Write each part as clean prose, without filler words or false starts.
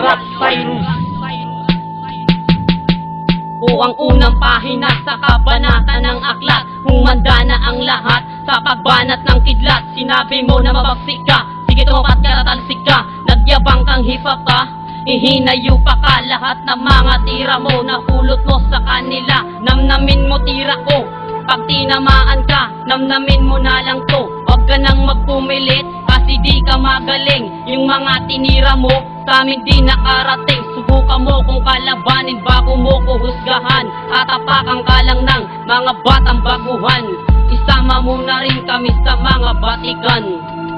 Rap Cyrus. Ang unang pahina sa kabanata ng aklat. Humanda na ang lahat sa pagbanat ng kidlat. Sinabi mo na mabagsik ka, sige tumapat ka, natalsik ka. Nagyabang kang hip-hop ka, ihinayo pa ka. Lahat ng mga tira mo nahulot mo sa kanila. Namnamin mo tira ko, pag tinamaan ka, namnamin mo na lang to. Huwag ka nang magpumilit, kasi di ka magaling. Yung mga tinira mo, sa amin di nakarating. Subukan mo kung kalabanin bago mo ko husgahan. Tatapakan ka lang ng mga batang baguhan. Isama mo na rin kami sa mga batikan.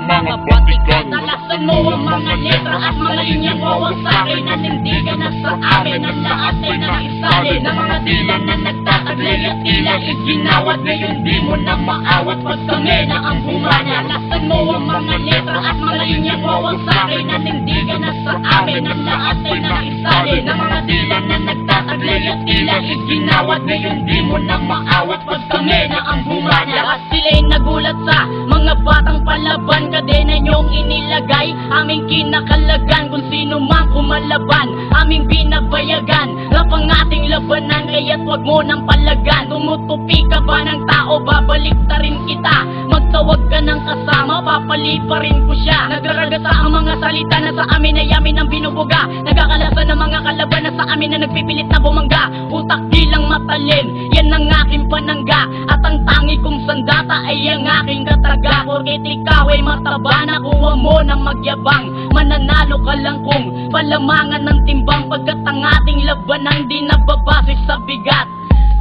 Mga batikan. Talasan mo ang mga letra at mga linyang wawasakin. Nanindigan na sa amin ang lahat ay nakisali. Na mga dila na nagtataglay at tila iginawat. Ngayon di mo na maawat pag kami na ang bumana. Talasan mo ang mga letra at mga linyang wawasakin. Nanindigan na sa amin ang lahat ay nakisali. Na mga dila na nagtataglay at tila iginawat. Ngayon di mo na maawat pag kami na ang bumana. At sila'y nagulat sa mga batang palaban. Kadena niyong inilagay, aming kinakalagan. Kung sino man kumalaban, aming binabayagan. Rap ang ating labanan, kaya't wag mo nang palagan. Tumutupi ka ba ng tao, babalik ta rin kita. Magtawag ka ng kasama, papalipa rin ko siya. Nagraragasa ang mga salita na sa amin ay amin ang binubuga. Nagkakalasan ng mga kalaban na sa amin na nagpipilit na bumangga. Utak di lang matalim, yan ang aking panangga. At ang tangi kong sandata ay ang aking kataga. Porkit ikaw ay mataba, nakuha mo ng magyabang. Mananalo ka lang kung palamangan ng timbang. Pagkat ang ating labanan di nababase sa bigat.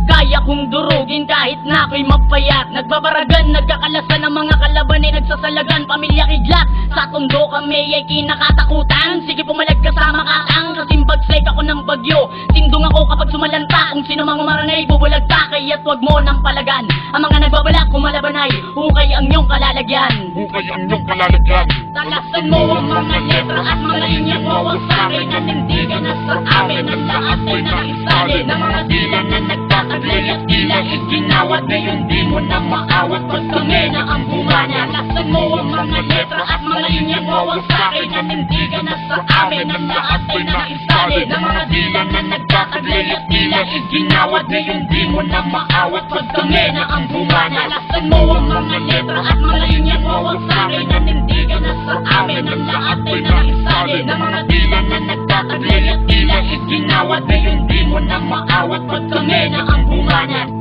Kaya kong durugin kahit na ako'y mapayat. Nagbabaragan, nagkakalasan ng mga kalaban ay nagsasalagan. Pamilya kidlat, sa tondo kami ay kinakatakutan. Sige pumalag ka sa makatang, kasing bagsek ako ng bagyo. Tindong ako kapag sumalanta, kung sino mang umaranay bubulag ka. Kaya't wag mo nang palagan ang mga nagbabalak kumalaban ay hukay ang iyong kalalagyan. Hukay ang iyong kalalagyan. Talasan mo ang mga letra at mga linyang wawasakin. Nanindigan na sa amin ang lahat ay nakisali. Na mga dila na nagtataglay at tila iginawat. Ngayon di mo na maawat pag kami na ang bumana. Talasan mo ang mga letra at mga linyang wawasakin. Nanindigan na sa amin ang lahat ay nakisali. Na mga dila na nagtataglay at tila iginawat. Ngayon di mo na maawat pag kami na ang bumana. Talasan mo ang mga letra at mga linyang wawasakin. Nanindigan na sa amin ang lahat ay nakisali. Na mga dila na nagtataglay at tila iginawat. Ngayon di mo na maawat pag kami na ang bumana.